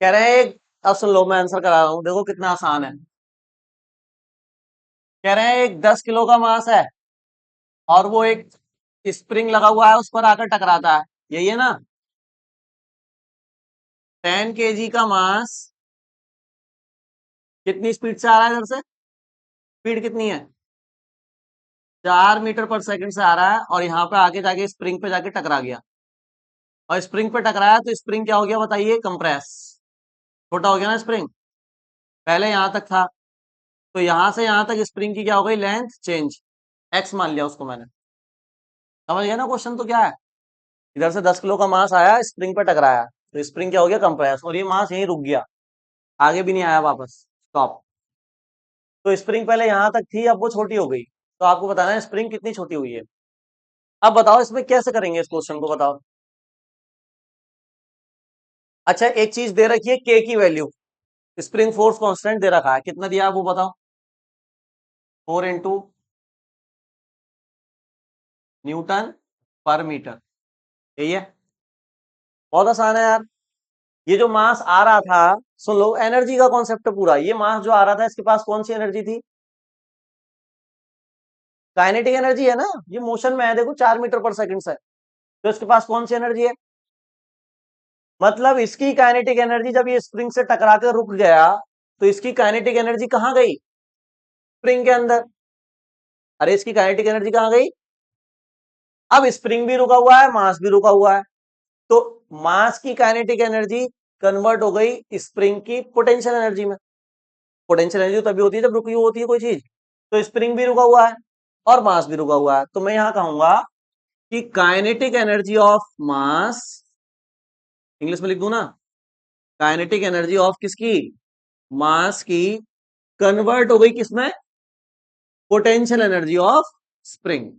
कह रहे हैं अब सुन लो, मैं आंसर करा रहा हूं, देखो कितना आसान है। कह रहे हैं एक 10 किलो का मास है और वो एक स्प्रिंग लगा हुआ है, उस पर आकर टकराता है, यही है ना। 10 kg का मास कितनी स्पीड से आ रहा है इधर से? स्पीड कितनी है? 4 मीटर पर सेकंड से आ रहा है और यहाँ पे आगे जाके स्प्रिंग पे जाके टकरा गया, और स्प्रिंग पे टकराया तो स्प्रिंग क्या हो गया बताइए? कंप्रेस, छोटा हो गया ना स्प्रिंग। पहले यहां तक था, तो यहां से यहां तक स्प्रिंग की क्या हो गई? लेंथ चेंज, एक्स मान लिया उसको मैंने। समझ गया ना क्वेश्चन तो क्या है? इधर से 10 किलो का मास आया, स्प्रिंग पे टकराया, तो स्प्रिंग क्या हो गया? कंप्रेस, और ये मास यहीं रुक गया, आगे भी नहीं आया वापस, स्टॉप। तो स्प्रिंग पहले यहां तक थी, अब वो छोटी हो गई, तो आपको बताना है स्प्रिंग कितनी छोटी हुई है। अब बताओ इसमें कैसे करेंगे इस क्वेश्चन को, बताओ। अच्छा, एक चीज दे रखी है, के की वैल्यू, स्प्रिंग फोर्स कांस्टेंट दे रखा है, कितना दिया है वो बताओ? 4 × न्यूटन पर मीटर, यही है। बहुत आसान है यार। ये जो मास आ रहा था, सुन लो, एनर्जी का कॉन्सेप्ट है पूरा। ये मास जो आ रहा था, इसके पास कौन सी एनर्जी थी? काइनेटिक एनर्जी है ना, ये मोशन में है, देखो 4 मीटर पर सेकंड से, तो इसके पास कौन सी एनर्जी है? मतलब इसकी काइनेटिक एनर्जी, जब ये स्प्रिंग से टकरा कर रुक गया, तो इसकी काइनेटिक एनर्जी कहां गई? स्प्रिंग के अंदर। अरे इसकी काइनेटिक एनर्जी कहां गई? अब स्प्रिंग भी रुका हुआ है, मास भी रुका हुआ है, तो मास की काइनेटिक एनर्जी कन्वर्ट हो गई स्प्रिंग की पोटेंशियल एनर्जी में। पोटेंशियल एनर्जी तभी होती है जब रुकी हुई होती है कोई चीज। तो स्प्रिंग भी रुका हुआ है और मास भी रुका हुआ है, तो मैं यहां कहूंगा कि kinetic energy of mass, English में लिख दूं ना, काइनेटिक एनर्जी ऑफ किसकी? मास की, कन्वर्ट हो गई किसमें? Potential energy of spring.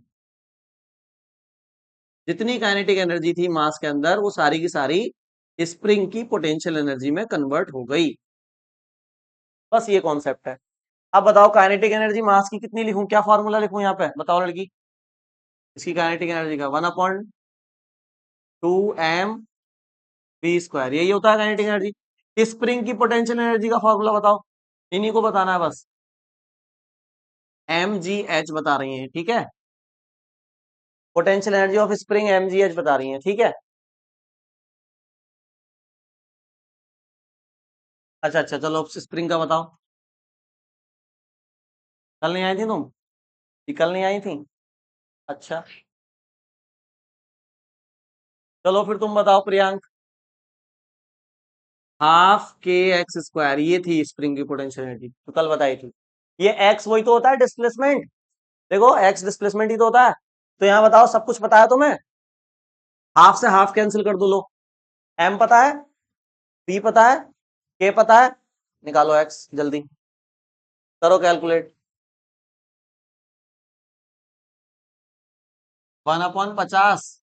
जितनी काइनेटिक एनर्जी थी मास के अंदर, वो सारी की सारी स्प्रिंग की पोटेंशियल एनर्जी में कन्वर्ट हो गई। बस ये कॉन्सेप्ट है। अब बताओ काइनेटिक एनर्जी मास की कितनी लिखूं, क्या फॉर्मूला लिखूं यहाँ पे, बताओ लड़की। इसकी काइनेटिक एनर्जी का 1/2 m v², यही होता है काइनेटिक एनर्जी। स्प्रिंग की पोटेंशियल एनर्जी का फॉर्मूला बताओ, इन्हीं को बताना है बस। mgh बता रही है, ठीक है। Potential energy of spring mgh बता रही है, ठीक है। अच्छा अच्छा, चलो स्प्रिंग का बताओ। कल नहीं आई थी तुम? ये कल नहीं आई थी? अच्छा, चलो फिर तुम बताओ प्रियांक। 12 k x², ये थी स्प्रिंग की पोटेंशियल एनर्जी, तो कल बताई थी। ये x वही तो होता है, डिस्प्लेसमेंट। देखो x डिस्प्लेसमेंट ही तो होता है। तो यहाँ बताओ, सब कुछ पता है तुम्हें? हाफ से हाफ कैंसिल कर दो, लो। m पता है, p पता है, k पता है, निकालो x जल्दी, करो कैलकुलेट। 1/50,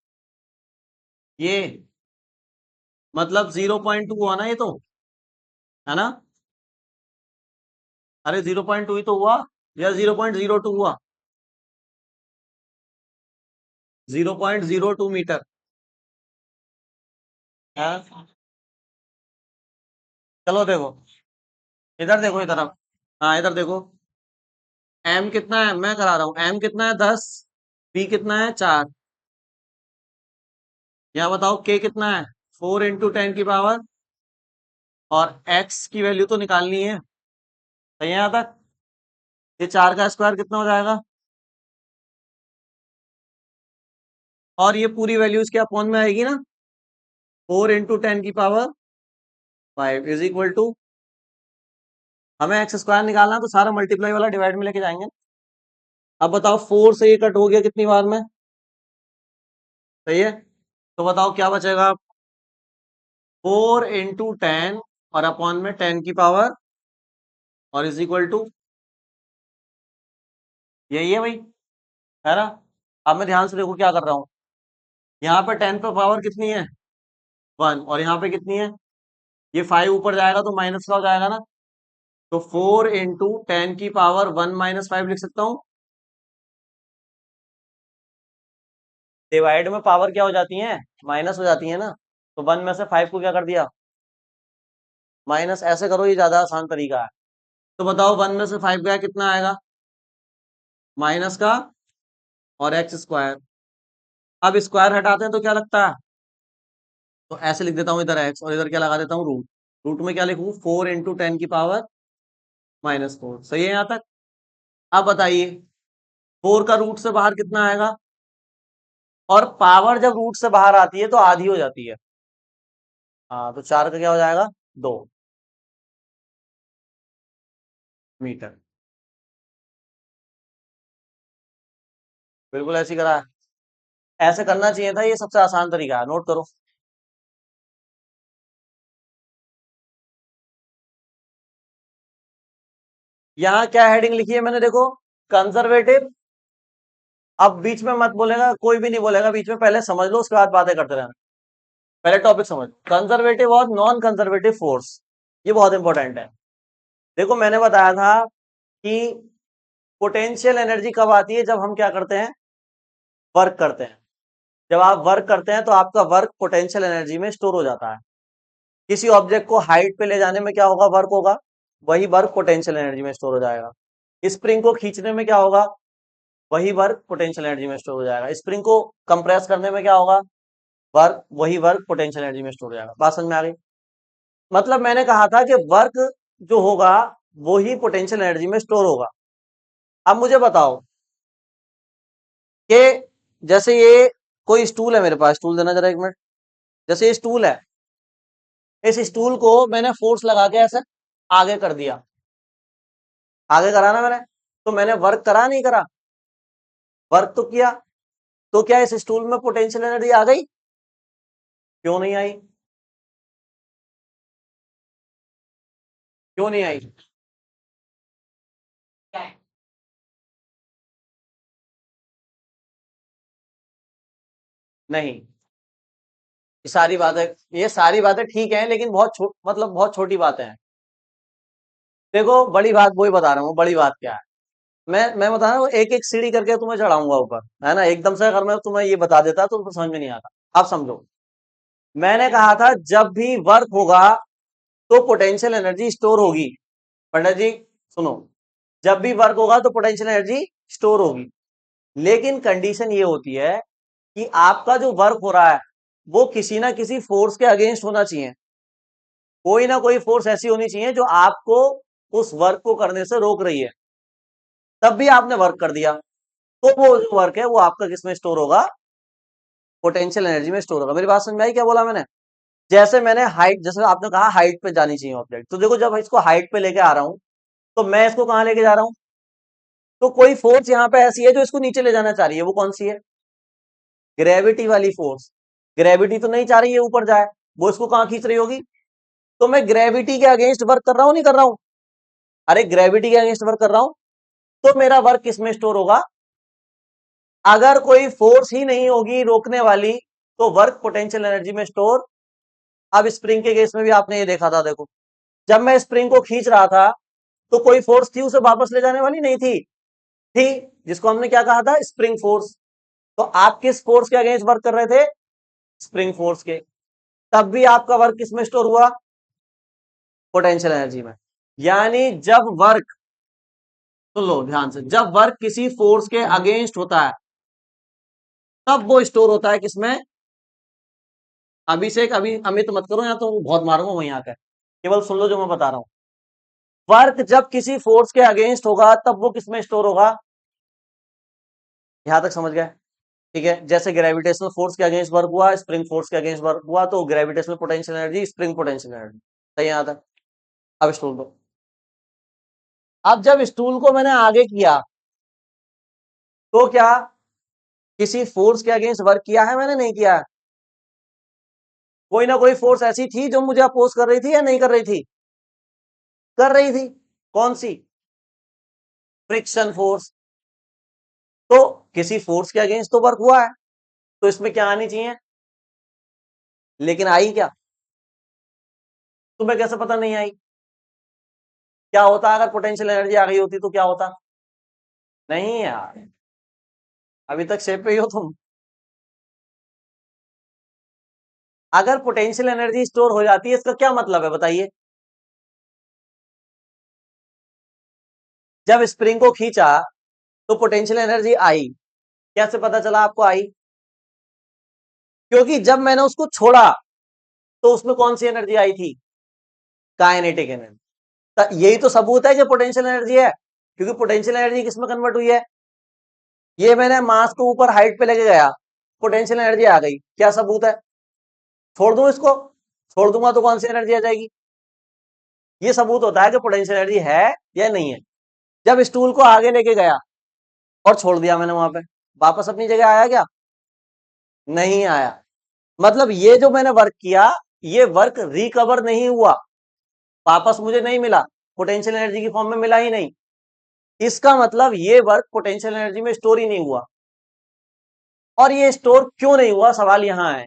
ये मतलब 0.2 हुआ ना ये तो, है ना? अरे 0.2 ही तो हुआ, या 0.02 हुआ? 0.02 मीटर है। चलो देखो, इधर देखो इधर, अब हाँ इधर देखो। m कितना है, मैं करा रहा हूँ, m कितना है? 10। p कितना है? 4। यहाँ बताओ k कितना है? 4 × 10 की पावर, और x की वैल्यू तो निकालनी है, सही है यहाँ तक? ये 4 का स्क्वायर कितना हो जाएगा? और ये पूरी वैल्यू इसके अपॉन में आएगी ना, 4 × 10 की पावर 5 इज इक्वल टू, हमें एक्स स्क्वायर निकालना है तो सारा मल्टीप्लाई वाला डिवाइड में लेके जाएंगे। अब बताओ 4 से ये कट हो गया कितनी बार में? सही है, तो बताओ क्या बचेगा? 4 × 10 और अपॉन में 10 की पावर, और इज इक्वल टू, यही है भाई, है ना? अब मैं ध्यान से देखो क्या कर रहा हूँ। यहाँ पे 10 पे पावर कितनी है? 1, और यहाँ पे कितनी है? ये 5 ऊपर जाएगा तो माइनस का हो जाएगा ना, तो 4 × 10 की पावर 1 - 5 लिख सकता हूँ। डिवाइड में पावर क्या हो जाती है? माइनस हो जाती है ना, तो 1 में से 5 को क्या कर दिया? माइनस ऐसे करो, ये ज्यादा आसान तरीका है। तो बताओ 1 में से 5 गया कितना आएगा, माइनस का और एक्स स्क्वायर। अब स्क्वायर हटाते हैं तो क्या लगता है, तो ऐसे लिख देता हूं इधर एक्स और इधर क्या लगा देता हूँ रूट। रूट में क्या लिखूं, 4 × 10⁻⁴ सही है यहां तक। अब बताइए 4 का रूट से बाहर कितना आएगा, और पावर जब रूट से बाहर आती है तो आधी हो जाती है। हाँ तो 4 का क्या हो जाएगा, 2 मीटर। बिल्कुल ऐसी करा है, ऐसे करना चाहिए था, ये सबसे आसान तरीका है, नोट करो। यहाँ क्या हेडिंग लिखी है मैंने, देखो, कंजर्वेटिव। अब बीच में मत बोलेगा, कोई भी नहीं बोलेगा बीच में, पहले समझ लो उसके बाद बातें करते रहना। पहले टॉपिक समझ, कंजर्वेटिव और नॉन कंजर्वेटिव फोर्स, ये बहुत इंपॉर्टेंट है। देखो मैंने बताया था कि पोटेंशियल एनर्जी कब आती है, जब हम क्या करते हैं, वर्क करते हैं। जब आप वर्क करते हैं तो आपका वर्क पोटेंशियल एनर्जी में स्टोर हो जाता है। किसी ऑब्जेक्ट को हाइट पे ले जाने में क्या होगा, वर्क होगा, वही वर्क पोटेंशियल एनर्जी में स्टोर हो जाएगा। स्प्रिंग को खींचने में क्या होगा, वही वर्क पोटेंशियल एनर्जी में स्टोर हो जाएगा। स्प्रिंग को कंप्रेस करने में क्या होगा, वर्क, वही वर्क पोटेंशियल एनर्जी में स्टोर हो जाएगा। बात समझ में आ गई। मतलब मैंने कहा था कि वर्क जो होगा वो ही पोटेंशियल एनर्जी में स्टोर होगा। अब मुझे बताओ कि जैसे ये कोई स्टूल है मेरे पास, स्टूल देना जरा 1 मिनट। जैसे ये स्टूल है, इस स्टूल को मैंने फोर्स लगा के ऐसे आगे कर दिया, आगे करा ना मैंने, तो मैंने वर्क करा नहीं करा, वर्क तो किया। तो क्या इस स्टूल में पोटेंशियल एनर्जी आ गई, क्यों नहीं आई, क्यों नहीं आई, नहीं। ये सारी बातें ठीक है, लेकिन मतलब बहुत छोटी बातें हैं। देखो बड़ी बात वही बता रहा हूँ, बड़ी बात क्या है, मैं बता रहा हूँ, एक एक सीढ़ी करके तुम्हें चढ़ाऊंगा ऊपर, है ना। एकदम से अगर मैं तुम्हें ये बता देता तो समझ में नहीं आता। आप समझो, मैंने कहा था जब भी वर्क होगा तो पोटेंशियल एनर्जी स्टोर होगी। पंडित जी सुनो, जब भी वर्क होगा तो पोटेंशियल एनर्जी स्टोर होगी, लेकिन कंडीशन ये होती है कि आपका जो वर्क हो रहा है वो किसी ना किसी फोर्स के अगेंस्ट होना चाहिए। कोई ना कोई फोर्स ऐसी होनी चाहिए जो आपको उस वर्क को करने से रोक रही है, तब भी आपने वर्क कर दिया। तो वो जो वर्क है वो आपका किसमें स्टोर होगा, पोटेंशियल एनर्जी में स्टोर होगा। मेरी बात समझ में आई क्या बोला मैंने। जैसे मैंने हाइट, जैसे आपने कहा हाइट पे जानी चाहिए ऑब्जेक्ट, तो देखो जब इसको हाइट पे लेके आ रहा हूं तो मैं इसको कहां लेके जा रहा हूं, तो कोई फोर्स यहां पे ऐसी है जो इसको नीचे ले जाना चाह रही है, वो कौन सी है, ग्रेविटी वाली फोर्स। ग्रेविटी तो नहीं चाह रही है ऊपर जाए, वो इसको कहां खींच रही होगी। तो मैं ग्रेविटी के अगेंस्ट वर्क कर रहा हूं नहीं कर रहा हूं, अरे ग्रेविटी के अगेंस्ट वर्क कर रहा हूं, तो मेरा वर्क किसमें स्टोर होगा, अगर कोई फोर्स ही नहीं होगी रोकने वाली तो वर्क पोटेंशियल एनर्जी में स्टोर। अब स्प्रिंग के केस में भी आपने ये देखा था, देखो जब मैं स्प्रिंग को खींच रहा था तो कोई फोर्स थी उसे वापस ले जाने वाली, नहीं थी, थी, जिसको हमने क्या कहा था, स्प्रिंग फोर्स। तो आप किस फोर्स के अगेंस्ट वर्क कर रहे थे, स्प्रिंग फोर्स के, तब भी आपका वर्क किसमें स्टोर हुआ, पोटेंशियल एनर्जी में। यानी जब वर्क, सुन लो ध्यान से, जब वर्क किसी फोर्स के अगेंस्ट होता है तब वो स्टोर होता है किसमें, अभिषेक अभी अमित मत करो या तो बहुत मारूंगा वहीं आकर, केवल सुन लो जो मैं बता रहा हूं। वर्क जब किसी फोर्स के अगेंस्ट होगा तब वो किसमें स्टोर होगा, यहां तक समझ गए। ठीक है, जैसे ग्रेविटेशनल फोर्स के अगेंस्ट वर्क हुआ, स्प्रिंग फोर्स के अगेंस्ट वर्क हुआ, तो gravitational potential energy, spring potential energy, सही है यहां तक। अब स्टूल दो, अब जब स्टूल को मैंने आगे किया तो क्या किसी फोर्स के अगेंस्ट वर्क किया है मैंने, नहीं किया है। कोई ना कोई फोर्स ऐसी थी जो मुझे अपोज कर रही थी या नहीं कर रही थी, कर रही थी, कौन सी, फ्रिक्शन फोर्स। तो किसी फोर्स के अगेंस्ट तो वर्क हुआ है, तो इसमें क्या आनी चाहिए, लेकिन आई क्या, तुम्हें कैसे पता नहीं आई, क्या होता अगर पोटेंशियल एनर्जी आ गई होती तो क्या होता, नहीं यार, अभी तक शेप पे ही हो तुम। अगर पोटेंशियल एनर्जी स्टोर हो जाती है इसका क्या मतलब है बताइए, जब स्प्रिंग को खींचा तो पोटेंशियल एनर्जी आई। कैसे पता चला आपको आई? क्योंकि जब मैंने उसको छोड़ा तो उसमें कौन सी एनर्जी आई थी? Kinetic energy. यही तो सबूत है कि पोटेंशियल एनर्जी है, क्योंकि पोटेंशियल एनर्जी किसमें कन्वर्ट हुई है? ये मैंने मास को ऊपर हाइट पे लेके गया, पोटेंशियल एनर्जी आ गई। क्या सबूत है? छोड़ दूं इसको? छोड़ दूंगा तो कौन सी एनर्जी आ जाएगी? ये सबूत होता है कि पोटेंशियल एनर्जी है या नहीं है। जब स्टूल को आगे लेके गया और छोड़ दिया मैंने वहां पे, वापस अपनी जगह आया क्या? नहीं आया। मतलब ये जो मैंने वर्क किया, ये वर्क रिकवर नहीं हुआ, वापस मुझे नहीं मिला, पोटेंशियल एनर्जी की फॉर्म में मिला ही नहीं। इसका मतलब ये वर्क पोटेंशियल एनर्जी में स्टोर ही नहीं हुआ। और ये स्टोर क्यों नहीं हुआ, सवाल यहां है।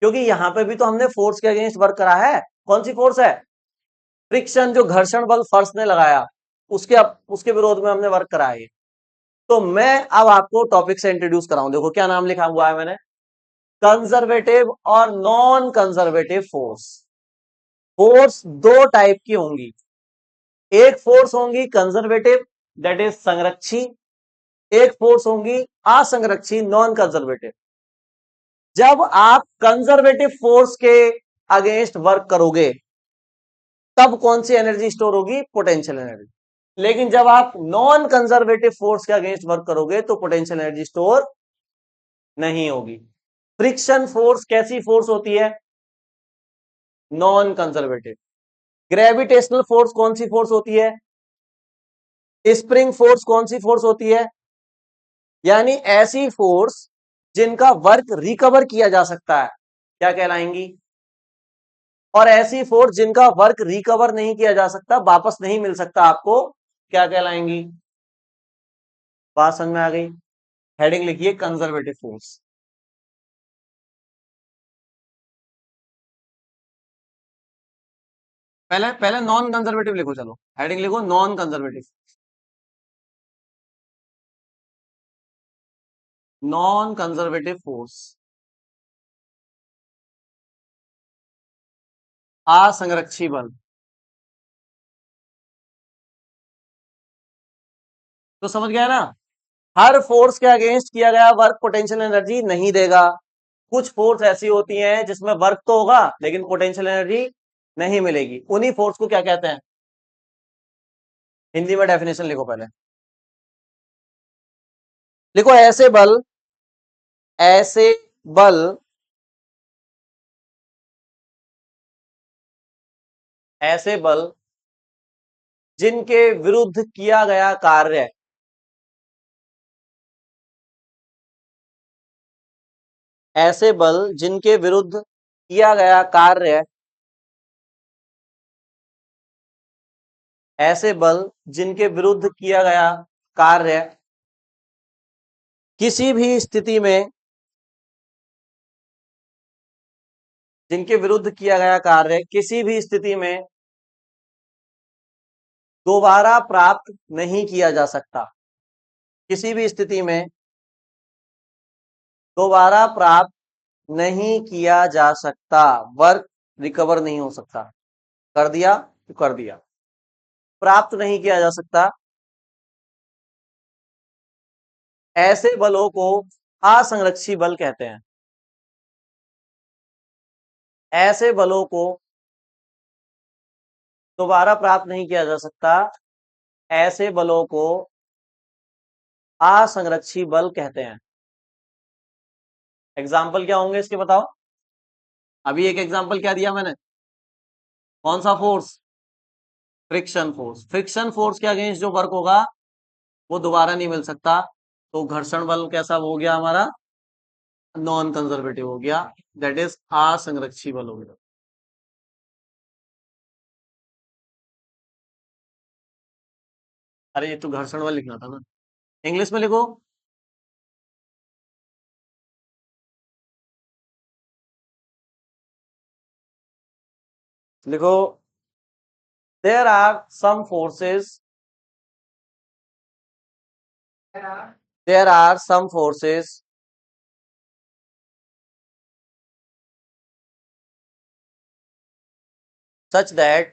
क्योंकि यहां पे भी तो हमने फोर्स के अगेंस्ट वर्क करा है। कौन सी फोर्स है? फ्रिक्शन, जो घर्षण बल फर्श ने लगाया, उसके विरोध में हमने वर्क करा है। तो मैं अब आपको टॉपिक से इंट्रोड्यूस कराऊं। देखो क्या नाम लिखा हुआ है मैंने, कंजर्वेटिव और नॉन कंजर्वेटिव फोर्स। फोर्स दो टाइप की होंगी। एक फोर्स होंगी कंजर्वेटिव, दैट इज संरक्षी। एक फोर्स होंगी असंरक्षी, नॉन कंजर्वेटिव। जब आप कंजर्वेटिव फोर्स के अगेंस्ट वर्क करोगे तब कौन सी एनर्जी स्टोर होगी? Potential energy. लेकिन जब आप नॉन कंजर्वेटिव फोर्स के अगेंस्ट वर्क करोगे तो पोटेंशियल एनर्जी स्टोर नहीं होगी। फ्रिक्शन फोर्स कैसी फोर्स होती है? Non conservative. ग्रेविटेशनल फोर्स कौन सी फोर्स होती है? स्प्रिंग फोर्स कौन सी फोर्स होती है? यानी ऐसी फोर्स जिनका वर्क रिकवर किया जा सकता है, क्या कहलाएंगी? और ऐसी फोर्स जिनका वर्क रिकवर नहीं किया जा सकता, वापस नहीं मिल सकता आपको, क्या कहलाएंगी? बात समझ में आ गई? हेडिंग लिखिए कंजर्वेटिव फोर्स। पहले पहले नॉन कंजर्वेटिव लिखो, चलो हेडिंग लिखो non conservative. Non conservative force, असंरक्षी बल। तो समझ गया ना, हर फोर्स के अगेंस्ट किया गया वर्क पोटेंशियल एनर्जी नहीं देगा। कुछ फोर्स ऐसी होती हैं जिसमें वर्क तो होगा लेकिन पोटेंशियल एनर्जी नहीं मिलेगी। उन्हीं फोर्स को क्या कहते हैं? हिंदी में डेफिनेशन लिखो पहले। लिखो ऐसे बल ऐसे बल जिनके विरुद्ध किया गया कार्य, ऐसे बल जिनके विरुद्ध किया गया कार्य, ऐसे बल जिनके विरुद्ध किया गया कार्य किसी भी स्थिति में, जिनके विरुद्ध किया गया कार्य किसी भी स्थिति में दोबारा प्राप्त नहीं किया जा सकता। किसी भी स्थिति में दोबारा प्राप्त नहीं किया जा सकता, वर्क रिकवर नहीं हो सकता। कर दिया तो कर दिया, प्राप्त नहीं किया जा सकता। ऐसे बलों को असंरक्षी बल कहते हैं। ऐसे बलों को दोबारा प्राप्त नहीं किया जा सकता, ऐसे बलों को असंरक्षी बल कहते हैं। एग्जाम्पल क्या होंगे इसके, बताओ। अभी एक एग्जाम्पल क्या दिया मैंने? कौन सा force? Friction force. Friction force के अगेंस्ट जो वर्क होगा वो दोबारा नहीं मिल सकता। तो घर्षण बल कैसा हो गया हमारा? नॉन कंजर्वेटिव हो गया, दैट इज असंरक्षी बल हो गया। अरे ये तो घर्षण बल लिखना था ना, इंग्लिश में लिखो। लिखो, there are some forces, there are some forces such that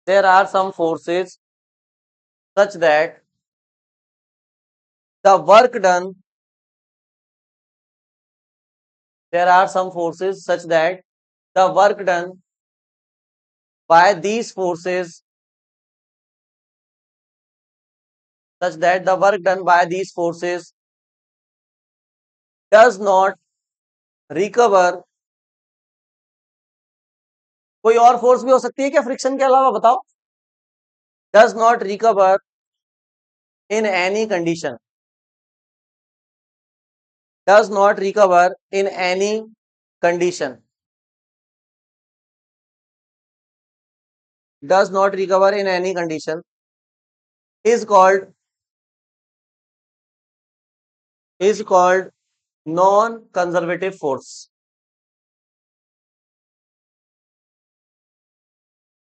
there are some forces such that the work done, there are some forces such that the work done by these forces, such that the work done by these forces does not recover. कोई और force भी हो सकती है क्या friction के अलावा, बताओ? Does not recover in any condition, does not recover in any condition, does not recover in any condition is called non conservative force,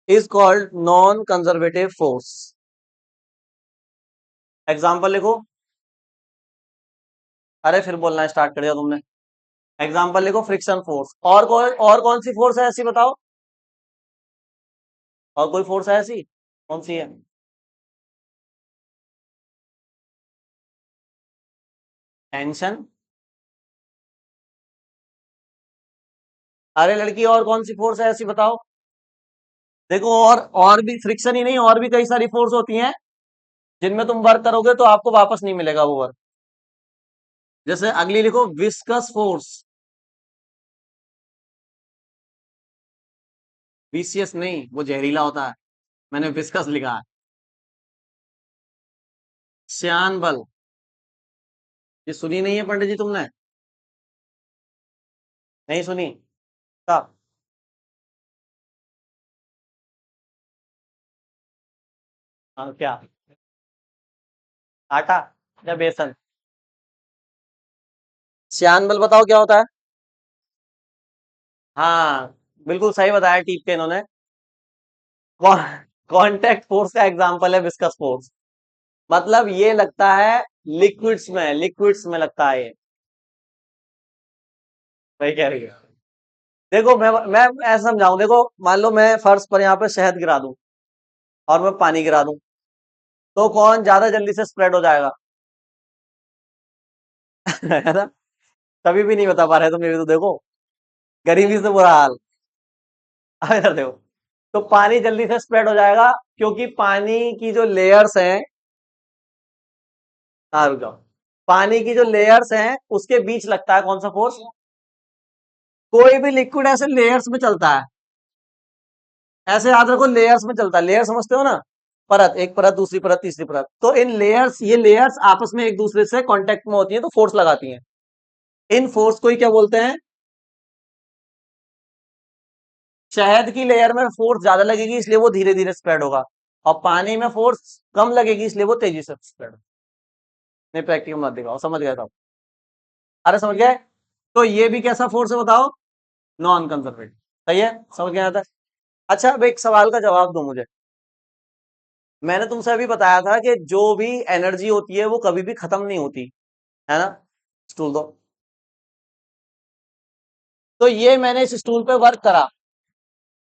is called non conservative force. Example लिखो। अरे फिर बोलना स्टार्ट कर दिया तुमने। एग्जाम्पल लिखो, friction force. और कौन सी फोर्स है ऐसी बताओ? और कोई फोर्स है ऐसी? कौन सी है? टेंशन। अरे लड़की, और कौन सी फोर्स है ऐसी बताओ? देखो, और भी फ्रिक्शन ही नहीं, और भी कई सारी फोर्स होती हैं जिनमें तुम वर्क करोगे तो आपको वापस नहीं मिलेगा वो वर्क। जैसे अगली लिखो, विस्कस फोर्स। विसियस नहीं, वो जहरीला होता है। मैंने विस्कस लिखा है। श्यान बल। ये सुनी नहीं है पंडित जी तुमने? नहीं सुनी? कब? हाँ, क्या? आटा या बेसन? श्यान बल बताओ क्या होता है? हाँ, बिल्कुल सही बताया टीप के इन्होंने। कांटेक्ट फोर्स का एग्जांपल है विस्कस फोर्स। मतलब ये लगता है लिक्विड्स में लगता है ये। सही कह रही है। देखो, मैं ऐसा समझाऊं, देखो मान लो मैं फर्श पर यहाँ पे शहद गिरा दूं और मैं पानी गिरा दूं, तो कौन ज्यादा जल्दी से स्प्रेड हो जाएगा? है ना? तभी भी नहीं बता पा रहे तुम, ये भी तो देखो। गरीबी से बुरा हाल। अब इधर देखो, तो पानी जल्दी से स्प्रेड हो जाएगा क्योंकि पानी की जो लेयर्स हैं, हाँ रुक जाओ, पानी की जो लेयर्स हैं उसके बीच लगता है कौन सा फोर्स? कोई भी लिक्विड ऐसे लेयर्स में चलता है। ऐसे याद रखो, लेयर्स में चलता है। लेयर समझते हो ना? परत, एक परत, दूसरी परत, तीसरी परत। तो इन लेयर्स, ये लेयर्स आपस में एक दूसरे से कांटेक्ट में होती हैं तो फोर्स लगाती हैं। इन फोर्स को ही क्या बोलते हैं? शहद की लेयर में फोर्स ज्यादा लगेगी इसलिए वो धीरे धीरे स्प्रेड होगा, और पानी में फोर्स कम लगेगी इसलिए वो तेजी से स्प्रेड होगा। नहीं, प्रैक्टिकल मत दिखाओ, समझ गया था? अरे समझ गए? तो ये भी कैसा फोर्स है बताओ? Non conservative. सही है, समझ गया था। अच्छा, अब एक सवाल का जवाब दो मुझे। मैंने तुमसे अभी बताया था कि जो भी एनर्जी होती है वो कभी भी खत्म नहीं होती, है ना? स्टूल दो। तो ये मैंने इस स्टूल पे वर्क करा।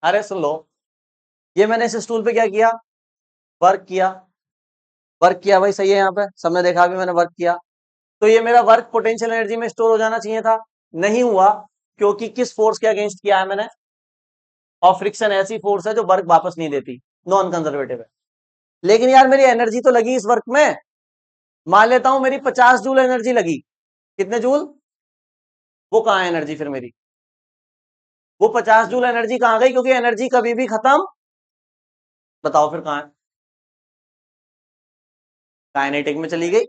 अरे सुन लो, ये मैंने इस स्टूल पे क्या किया? वर्क किया। वर्क किया भाई, सही है, यहाँ पे सबने देखा भी मैंने वर्क किया। तो ये मेरा वर्क पोटेंशियल एनर्जी में स्टोर हो जाना चाहिए था, नहीं हुआ। क्योंकि किस फोर्स के अगेंस्ट किया है मैंने? और फ्रिक्शन ऐसी फोर्स है जो वर्क वापस नहीं देती, नॉन कंजर्वेटिव है। लेकिन यार मेरी एनर्जी तो लगी इस वर्क में। मान लेता हूं मेरी 50 जूल एनर्जी लगी। कितने जूल? वो कहाँ है एनर्जी फिर मेरी? वो 50 जूल एनर्जी कहाँ गई? क्योंकि एनर्जी कभी भी खत्म, बताओ फिर कहाँ है? काइनेटिक में चली गई।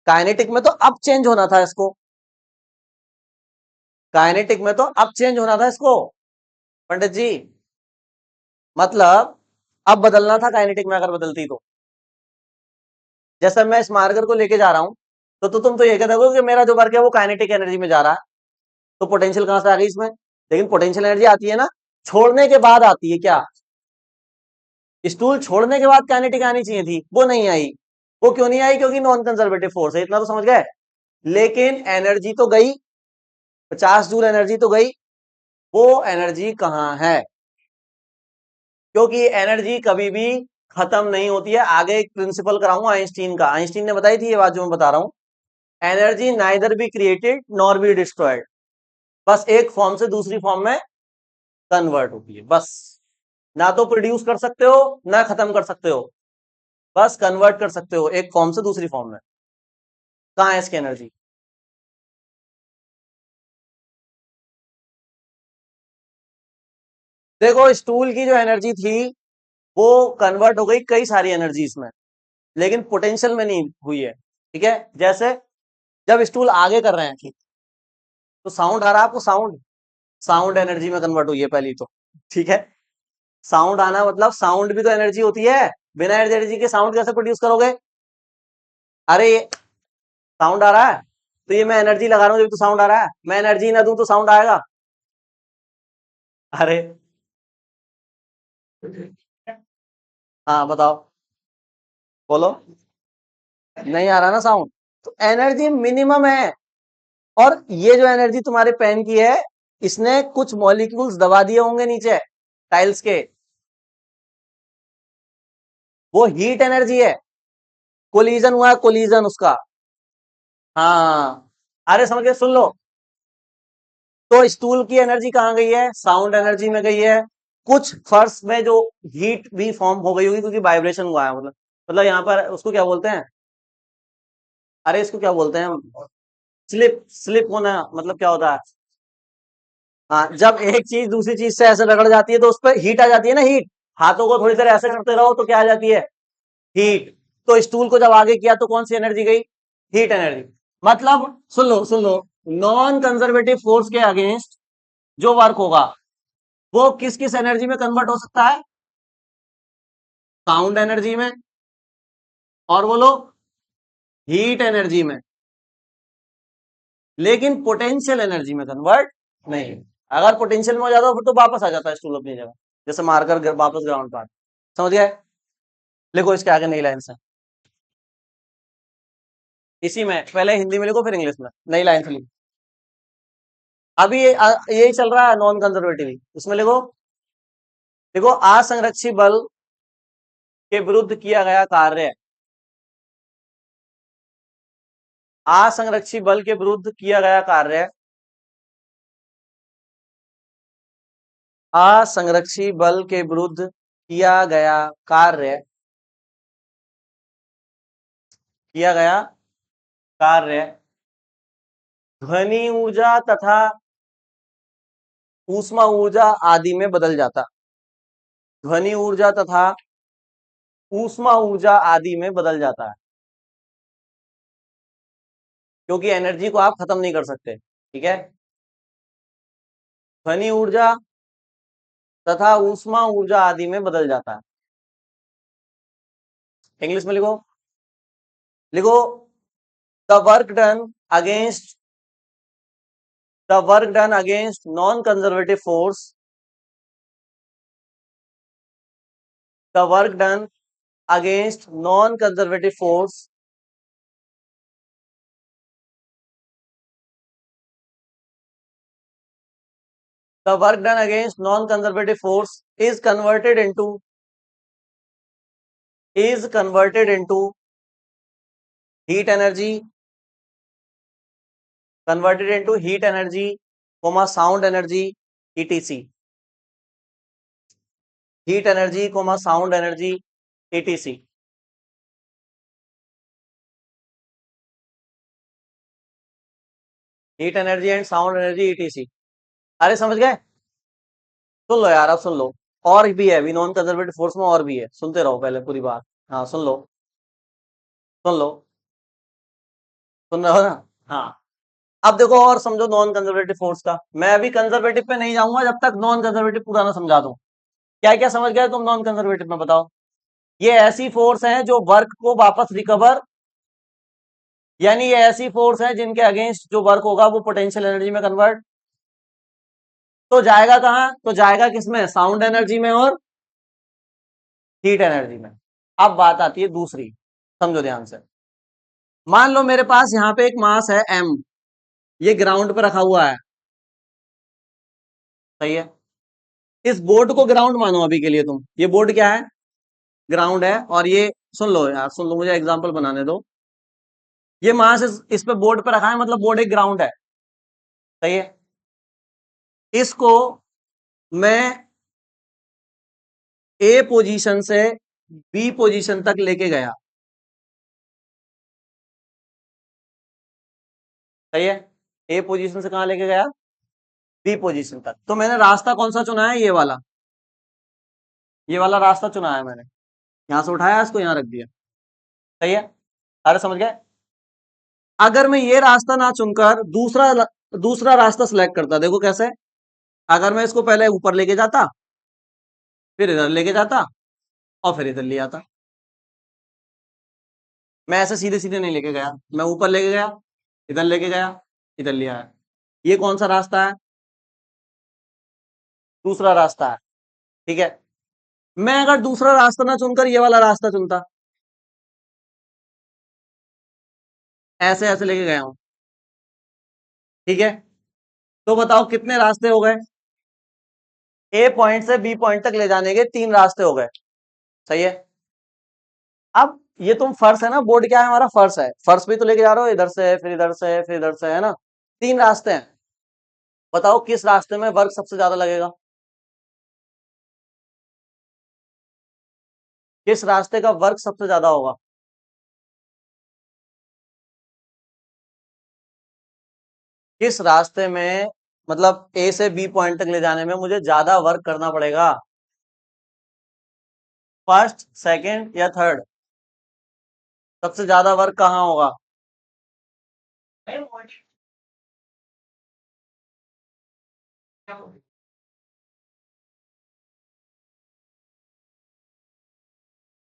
काइनेटिक में तो अब चेंज होना था इसको। काइनेटिक में तो अब चेंज होना था इसको पंडित जी। मतलब अब बदलना था काइनेटिक में, अगर बदलती तो। जैसे मैं इस मार्कर को लेके जा रहा हूं, तो तुम तो ये कहते हो कि मेरा जो वर्क है वो काइनेटिक एनर्जी में जा रहा है, तो पोटेंशियल कहां से आ गई इसमें? लेकिन पोटेंशियल एनर्जी आती है ना छोड़ने के बाद आती है, क्या? स्टूल छोड़ने के बाद काइनेटिक आनी चाहिए थी, वो नहीं आई। वो क्यों नहीं आई? क्योंकि नॉन कंजर्वेटिव फोर्स है, इतना तो समझ गए। लेकिन एनर्जी तो गई, 50 जूल एनर्जी तो गई। वो एनर्जी कहां है? क्योंकि एनर्जी कभी भी खत्म नहीं होती है। आगे एक प्रिंसिपल कराऊंगा आइंस्टीन का, आइंस्टीन ने बताई थी ये बात जो मैं बता रहा हूं, energy neither be created nor be destroyed, बस एक फॉर्म से दूसरी फॉर्म में कन्वर्ट होती है, बस। ना तो प्रोड्यूस कर सकते हो ना खत्म कर सकते हो, बस कन्वर्ट कर सकते हो एक फॉर्म से दूसरी फॉर्म में। कहाँ है इसकी एनर्जी? देखो स्टूल की जो एनर्जी थी वो कन्वर्ट हो गई कई सारी एनर्जीज में, लेकिन पोटेंशियल में नहीं हुई है। ठीक है, जैसे जब स्टूल आगे कर रहे हैं, ठीक, तो साउंड आ रहा है आपको, साउंड, साउंड एनर्जी में कन्वर्ट हुई है पहली तो। ठीक है, साउंड आना मतलब साउंड भी तो एनर्जी होती है, बिना एनर्जी के साउंड कैसे प्रोड्यूस करोगे? अरे ये साउंड आ रहा है, तो ये मैं एनर्जी लगा रहा हूँ जब तो साउंड आ रहा है, मैं एनर्जी ना दूं तो साउंड आएगा? अरे हाँ बताओ, बोलो। नहीं आ रहा ना साउंड, तो एनर्जी मिनिमम है। और ये जो एनर्जी तुम्हारे पेन की है, इसने कुछ मॉलिक्यूल्स दबा दिए होंगे नीचे टाइल्स के, वो हीट एनर्जी है, कोलिजन हुआ है, कोलिजन उसका। हाँ, अरे समझ गए, सुन लो। तो स्टूल की एनर्जी कहाँ गई है? साउंड एनर्जी में गई है। कुछ फर्श में जो हीट भी फॉर्म हो गई होगी क्योंकि वाइब्रेशन हुआ है, मतलब यहाँ पर उसको क्या बोलते हैं, अरे इसको क्या बोलते हैं, स्लिप, स्लिप होना मतलब क्या होता है? हाँ, जब एक चीज दूसरी चीज से ऐसे रगड़ जाती है तो उस पर हीट आ जाती है ना, हीट। हाथों को थोड़ी देर ऐसे करते रहो तो क्या आ जाती है? हीट। तो स्टूल को जब आगे किया तो कौन सी एनर्जी गई? Heat energy. मतलब सुन लो, सुन लो, नॉन कंजर्वेटिव फोर्स के अगेंस्ट जो वर्क होगा वो किस किस एनर्जी में कन्वर्ट हो सकता है? साउंड एनर्जी में, और बोलो हीट एनर्जी में, लेकिन पोटेंशियल एनर्जी में कन्वर्ट नहीं। अगर पोटेंशियल में हो जाता फिर तो वापस आ जाता है स्टूल अपनी जगह, जैसे मारकर वापस ग्राउंड पर। समझ गए? लिखो इसके आगे नई लाइन से, इसी में पहले हिंदी में लिखो फिर इंग्लिश में नई लाइन से लिखो। अभी यही चल रहा है नॉन कंजर्वेटिव, इसमें लिखो, देखो असंरक्षी बल के विरुद्ध किया गया कार्य, असंरक्षी बल के विरुद्ध किया गया कार्य, असंरक्षी बल के विरुद्ध किया गया कार्य, किया गया कार्य ध्वनि ऊर्जा तथा ऊष्मा ऊर्जा आदि में बदल जाता, ध्वनि ऊर्जा तथा ऊष्मा ऊर्जा आदि में बदल जाता है, क्योंकि एनर्जी को आप खत्म नहीं कर सकते। ठीक है, ध्वनि ऊर्जा तथा ऊष्मा ऊर्जा आदि में बदल जाता है। इंग्लिश में लिखो, लिखो the work done against, the work done against non conservative force, the work done against non conservative force the work done against non-conservative force is converted into heat energy, converted into heat energy, comma sound energy, etc. Heat energy, comma sound energy, etc. Heat energy and sound energy, etc. अरे समझ गए? सुन लो यार, अब सुन लो, और भी है अभी non conservative force में, और भी है, सुनते रहो पहले पूरी बात। हाँ सुन लो, सुन लो, सुन रहे हो ना? हाँ, अब देखो और समझो नॉन कंजर्वेटिव फोर्स का। मैं अभी कंजर्वेटिव पे नहीं जाऊंगा जब तक नॉन कंजर्वेटिव पूरा ना समझा दूं। क्या क्या समझ गए तुम नॉन कंजर्वेटिव में, बताओ? ये ऐसी फोर्स है जो वर्क को वापस रिकवर, यानी ये ऐसी फोर्स है जिनके अगेंस्ट जो वर्क होगा वो पोटेंशियल एनर्जी में कन्वर्ट, तो जाएगा कहां? तो जाएगा किसमें? साउंड एनर्जी में और हीट एनर्जी में। अब बात आती है दूसरी, समझो ध्यान से। मान लो मेरे पास यहां पे एक मास है m, ये ग्राउंड पे रखा हुआ है, सही है। इस बोर्ड को ग्राउंड मानो अभी के लिए तुम, ये बोर्ड क्या है? ग्राउंड है, और ये सुन लो यार, सुन लो, मुझे एग्जांपल बनाने दो। ये मास इस पे बोर्ड पे रखा है, मतलब बोर्ड एक ग्राउंड है, सही है। इसको मैं ए पोजीशन से बी पोजीशन तक लेके गया, सही है। ए पोजीशन से कहां लेके गया, बी पोजीशन तक। तो मैंने रास्ता कौन सा चुना है, ये वाला रास्ता चुना है मैंने। यहां से उठाया, इसको यहां रख दिया, सही है। अरे समझ गए। अगर मैं ये रास्ता ना चुनकर दूसरा रास्ता सिलेक्ट करता, देखो कैसे। अगर मैं इसको पहले ऊपर लेके जाता, फिर इधर लेके जाता, और फिर इधर ले आता। मैं ऐसे सीधे सीधे नहीं लेके गया, मैं ऊपर लेके गया, इधर लेके गया, इधर ले आया। ये कौन सा रास्ता है, दूसरा रास्ता है, ठीक है। मैं अगर दूसरा रास्ता ना चुनकर ये वाला रास्ता चुनता, ऐसे ऐसे लेके गया हूं, ठीक है। तो बताओ कितने रास्ते हो गए, ए पॉइंट से बी पॉइंट तक ले जाने के 3 रास्ते हो गए, सही है। अब ये तुम फर्श है ना, बोर्ड क्या है हमारा, फर्श है, फर्श भी तो लेके जा रहे हो, इधर से है, फिर इधर से है, फिर इधर से है ना, 3 रास्ते हैं। बताओ किस रास्ते में वर्क सबसे ज्यादा लगेगा, किस रास्ते का वर्क सबसे ज्यादा होगा। किस रास्ते में, मतलब ए से बी पॉइंट तक ले जाने में मुझे ज्यादा वर्क करना पड़ेगा, फर्स्ट, सेकंड या थर्ड, सबसे ज्यादा वर्क कहाँ होगा।